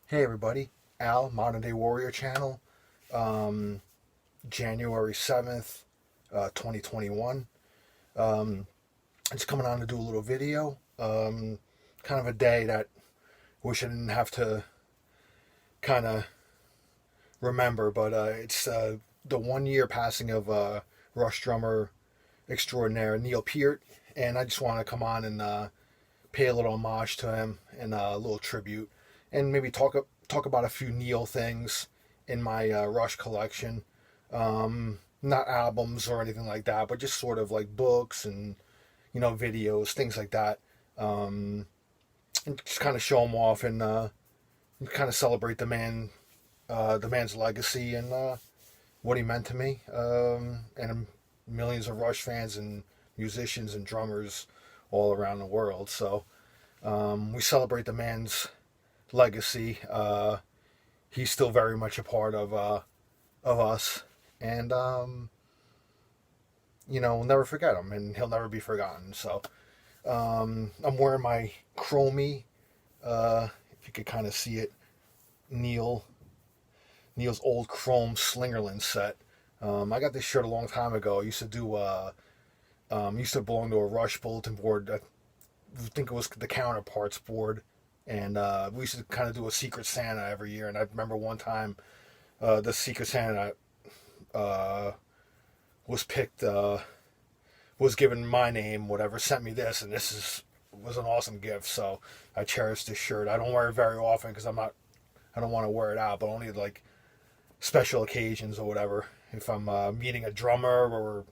Hey everybody, Al, Modern Day Warrior channel, um, January 7th, 2021. Um, it's coming on to do a little video. Kind of a day that I wish I didn't have to kind of remember, but it's the 1 year passing of Rush drummer extraordinaire Neil Peart, and I just want to come on and pay a little homage to him and a little tribute, and maybe talk about a few Neil things in my Rush collection. Not albums or anything like that, but just sort of like books and videos, things like that. And just kind of show him off and kind of celebrate the man's legacy and what he meant to me, and millions of Rush fans and musicians and drummers all around the world. So we celebrate the man's legacy. He's still very much a part of us, and we'll never forget him, and he'll never be forgotten. So I'm wearing my chromey, if you could kind of see it, Neil Neil's old chrome Slingerland set. I got this shirt a long time ago. I used to do used to belong to a Rush bulletin board. I think it was the Counterparts board, and we used to kind of do a Secret Santa every year. And I remember one time the Secret Santa was picked, was given my name, whatever, sent me this, and was an awesome gift. So I cherish this shirt. I don't wear it very often because I don't want to wear it out, but only like special occasions or whatever. If I'm meeting a drummer or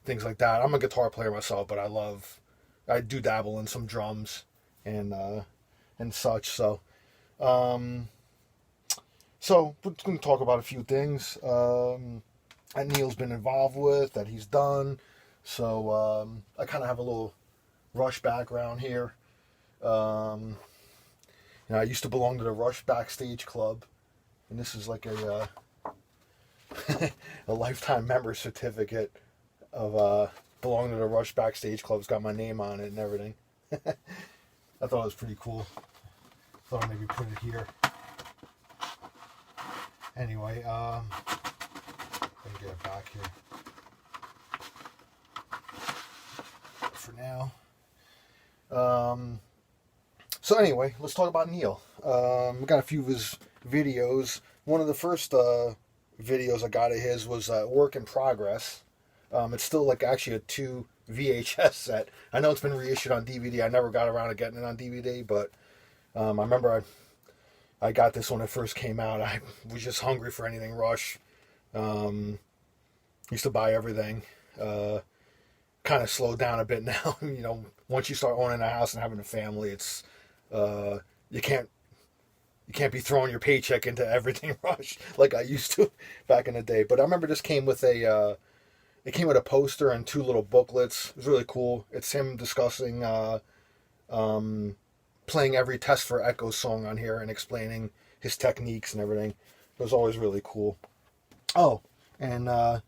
things like that. I'm a guitar player myself, but I do dabble in some drums and such. Um, so we're going to talk about a few things that Neil's been involved with, that he's done. So I kind of have a little Rush background here. Um, I used to belong to the Rush Backstage Club, and this is like a a lifetime member certificate of belonging to the Rush Backstage Club. It's got my name on it and everything. I thought it was pretty cool. Thought I'd maybe put it here. Anyway, let me get it back here for now. So anyway, let's talk about Neil. We got a few of his videos. One of the first videos I got of his was Work in Progress. It's still like actually a 2 VHS set. I know it's been reissued on DVD. I never got around to getting it on DVD, but I remember I got this when it first came out. I was just hungry for anything Rush. Used to buy everything. Kind of slowed down a bit now. Once you start owning a house and having a family, it's you can't be throwing your paycheck into everything Rush like I used to back in the day. But I remember this came with a poster and 2 little booklets. It was really cool. It's him discussing playing every Test for Echo song on here and explaining his techniques and everything. It was always really cool. Oh, and I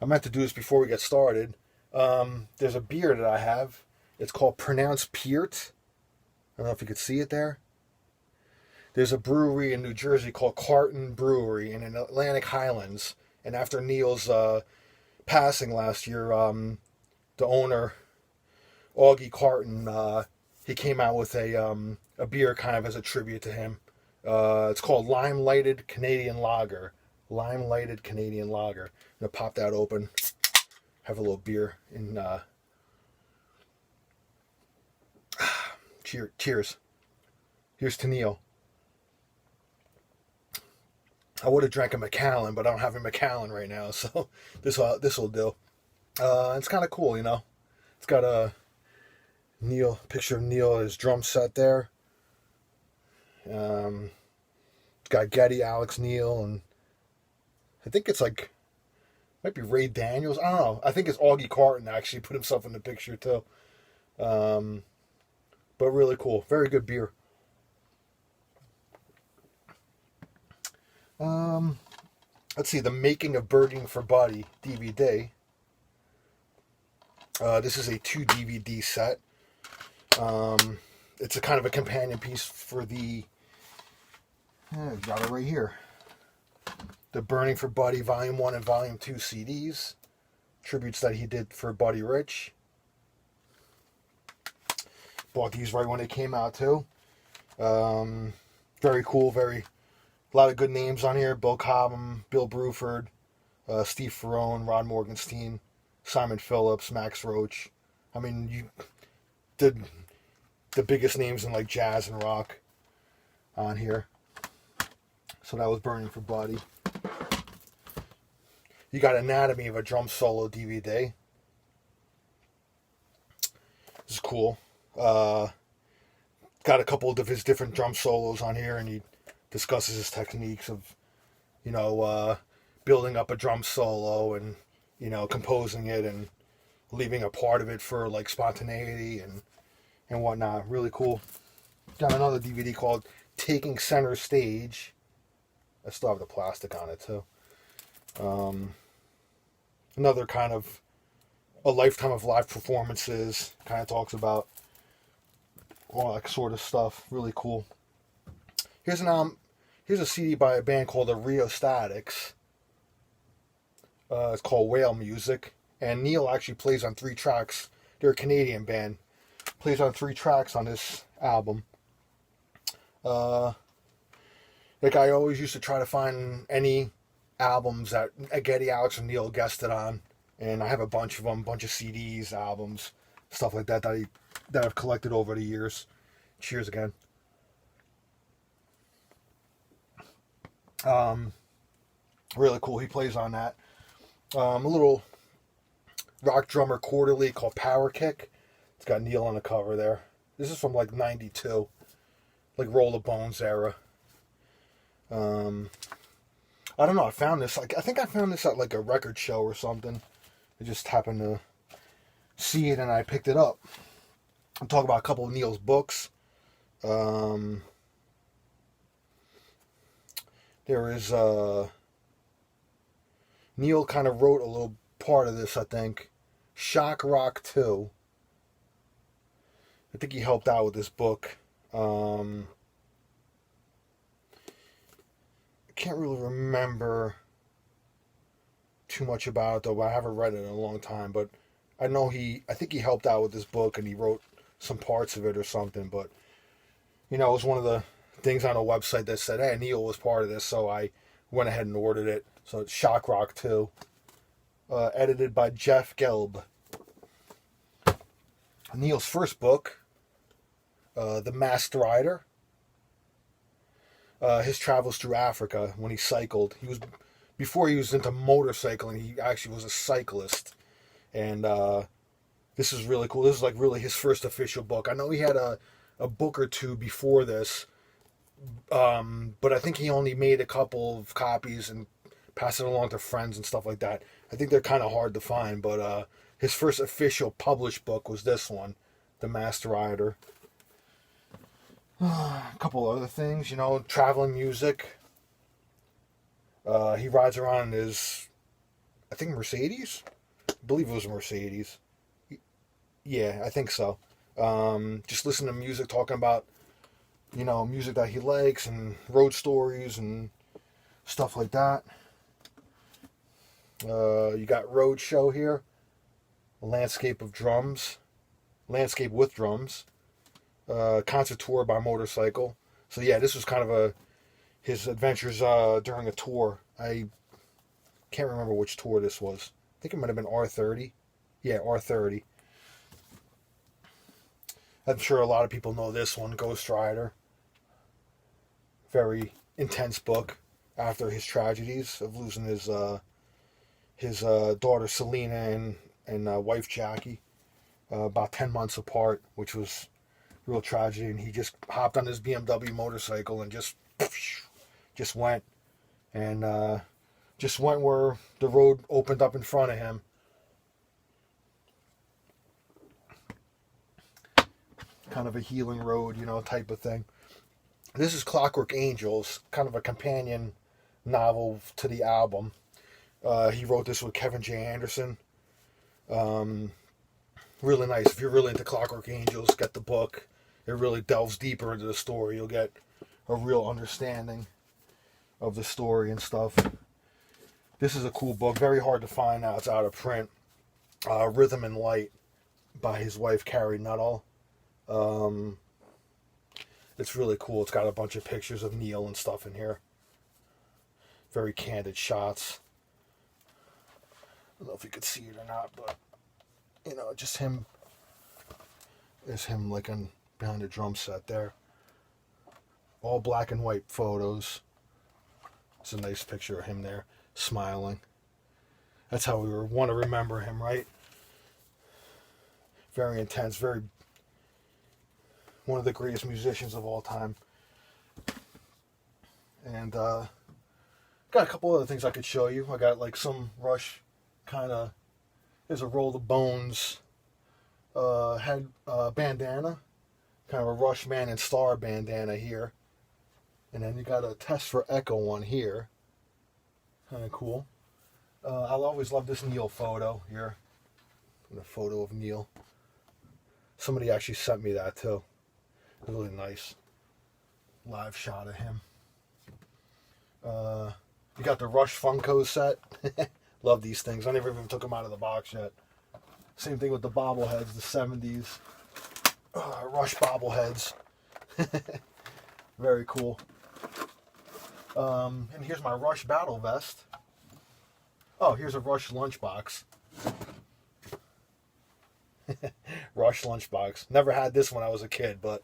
meant to do this before we get started. There's a beer that I have. It's called pronounced Peart. I don't know if you could see it there. There's a brewery in New Jersey called Carton Brewery in Atlantic Highlands. And after Neil's passing last year, the owner, Augie Carton, he came out with a beer kind of as a tribute to him. It's called Lime Lighted Canadian Lager. Lime Lighted Canadian Lager. I'm going to pop that open. Have a little beer. And cheers. Here's to Neil. I would have drank a Macallan, but I don't have a Macallan right now, so this will do. It's kind of cool, It's got a picture of Neil, his drum set there. It's got Getty, Alex Neil, and I think it's might be Ray Daniels. I don't know. I think it's Augie Carton actually put himself in the picture too. But really cool. Very good beer. Let's see, The Making of Birding for Buddy DVD. This is a 2 DVD set. It's a kind of a companion piece for the Yeah, got it right here. The Burning for Buddy Volume 1 and Volume 2 CDs. Tributes that he did for Buddy Rich. Bought these right when they came out too. Very cool, a lot of good names on here. Bill Cobham, Bill Bruford, Steve Ferrone, Rod Morgenstein, Simon Phillips, Max Roach. I mean, you did the biggest names in like jazz and rock on here. So that was Burning for Buddy. You got Anatomy of a Drum Solo DVD. This is cool. Got a couple of his different drum solos on here, and he discusses his techniques of, building up a drum solo and, composing it and leaving a part of it for like spontaneity and whatnot. Really cool. Got another DVD called Taking Center Stage. I still have the plastic on it too. Another kind of a lifetime of live performances. Kind of talks about all that sort of stuff. Really cool. Here's a CD by a band called the Rheostatics. It's called Whale Music, and Neil actually plays on 3 tracks. They're a Canadian band. Plays on 3 tracks on this album. Like I always used to try to find any albums that Getty, Alex, and Neil guested on, and I have a bunch of them, a bunch of CDs, albums, stuff like that that I've collected over the years. Cheers again. Really cool. He plays on that. A little rock drummer quarterly called Power Kick. It's got Neil on the cover there. This is from like 92, like Roll the Bones era. I don't know. I found this. I think I found this at like a record show or something. I just happened to see it and I picked it up. I'll talk about a couple of Neil's books. There is Neil kind of wrote a little part of this, I think. Shock Rock 2. I think he helped out with this book. I can't really remember too much about it though. I haven't read it in a long time, but I think he helped out with this book and he wrote some parts of it or something. But it was one of the things on a website that said, "Hey, Neil was part of this," so I went ahead and ordered it. So it's Shock Rock 2, edited by Jeff Gelb. Neil's first book, The Masked Rider. His travels through Africa when he cycled. Before he was into motorcycling, he actually was a cyclist. And this is really cool. This is like really his first official book. I know he had a book or two before this, but I think he only made a couple of copies and passed it along to friends and stuff like that. I think they're kind of hard to find, but his first official published book was this one, The Masked Rider. A couple other things, traveling music. He rides around in his, I think, Mercedes? I believe it was a Mercedes. Yeah, I think so. Just listen to music, talking about, music that he likes and road stories and stuff like that. You got Roadshow here. Landscape with Drums. Concert tour by motorcycle. So yeah, this was kind of his adventures during a tour. I can't remember which tour this was. I think it might have been R30. Yeah, R30. I'm sure a lot of people know this one, Ghost Rider. Very intense book after his tragedies of losing his daughter Selena and wife Jackie, about 10 months apart, which was real tragedy. And he just hopped on his BMW motorcycle and just went. And just went where the road opened up in front of him. Kind of a healing road, type of thing. This is Clockwork Angels, kind of a companion novel to the album. He wrote this with Kevin J. Anderson. Really nice. If you're really into Clockwork Angels, get the book. It really delves deeper into the story. You'll get a real understanding. of the story and stuff. This is a cool book, very hard to find now. It's out of print. Rhythm and Light by his wife, Carrie Nuttall. It's really cool. It's got a bunch of pictures of Neil and stuff in here. Very candid shots. I don't know if you could see it or not, but, you know, just him. There's him like behind the drum set there. All black and white photos. It's a nice picture of him there, smiling. That's how we want to remember him, right? Very intense, one of the greatest musicians of all time. And got a couple other things I could show you. I got like some Rush kind of, there's a Roll the Bones head bandana, kind of a Rush Man and Star bandana here. And then you got a Test for Echo one here. Kind of cool. I'll always love this Neil photo here. A photo of Neil. Somebody actually sent me that too. Really nice live shot of him. You got the Rush Funko set. Love these things. I never even took them out of the box yet. Same thing with the bobbleheads, the 70s. Rush bobbleheads. Very cool. And here's my Rush battle vest. Oh, here's a Rush lunchbox. Rush lunchbox. Never had this when I was a kid, but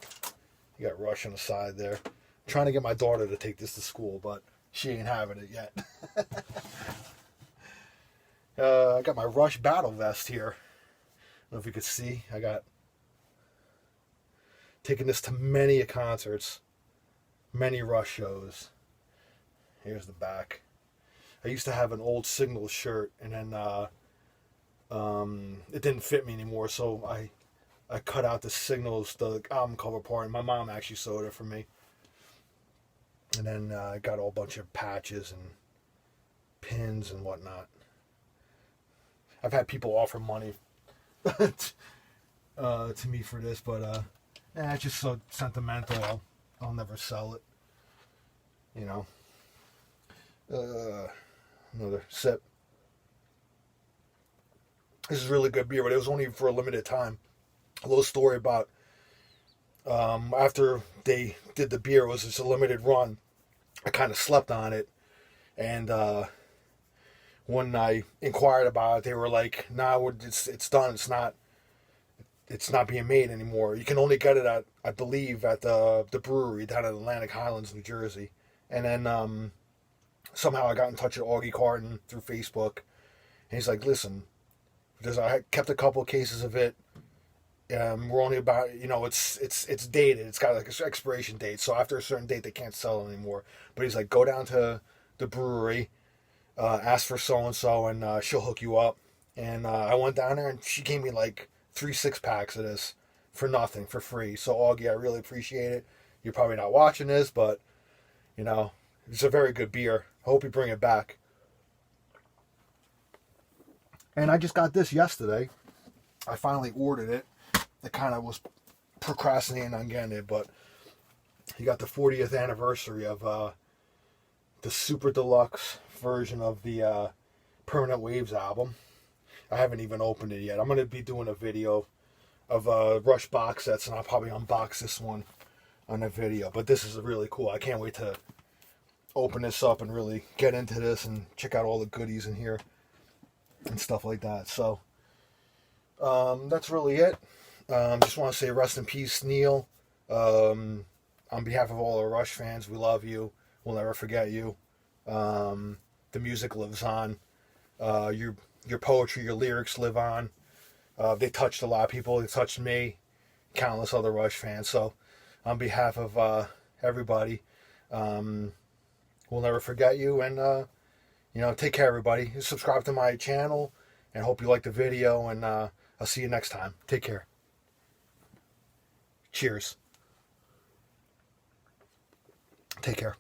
you got Rush on the side there. I'm trying to get my daughter to take this to school, but she ain't having it yet. I got my Rush battle vest here. I don't know if you could see. I got taking this to many concerts, many Rush shows. Here's the back. I used to have an old Signal shirt, and then it didn't fit me anymore, so I cut out the Signals, the album cover part, and my mom actually sewed it for me. And then I got a whole bunch of patches and pins and whatnot. I've had people offer money to me for this, but it's just so sentimental. I'll never sell it. You know. Another sip. This is really good beer, but it was only for a limited time. A little story about after they did the beer, it was just a limited run. I kind of slept on it, and when I inquired about it, they were like, "Nah, it's done. It's not being made anymore. You can only get it at, I believe, at the brewery down in Atlantic Highlands, New Jersey." And then somehow I got in touch with Augie Carton through Facebook, and he's like, "Listen, because I kept a couple of cases of it. We're only about, it's dated. It's got like an expiration date. So after a certain date, they can't sell it anymore." But he's like, "Go down to the brewery, ask for so-and-so, and she'll hook you up." And I went down there, and she gave me like 3 6-packs of this for nothing, for free. So Augie, I really appreciate it. You're probably not watching this, but, it's a very good beer. I hope you bring it back. And I just got this yesterday. I finally ordered it. I kind of was procrastinating on getting it, but you got the 40th anniversary of the Super Deluxe version of the Permanent Waves album. I haven't even opened it yet. I'm going to be doing a video of Rush box sets, and I'll probably unbox this one on a video. But this is really cool. I can't wait to open this up and really get into this and check out all the goodies in here and stuff like that. So that's really it. Just want to say rest in peace, Neil. On behalf of all our Rush fans, we love you. We'll never forget you. The music lives on. Your poetry, your lyrics live on. They touched a lot of people. They touched me, countless other Rush fans. So on behalf of everybody, we'll never forget you. And, take care, everybody. Subscribe to my channel, and hope you like the video. And I'll see you next time. Take care. Cheers. Take care.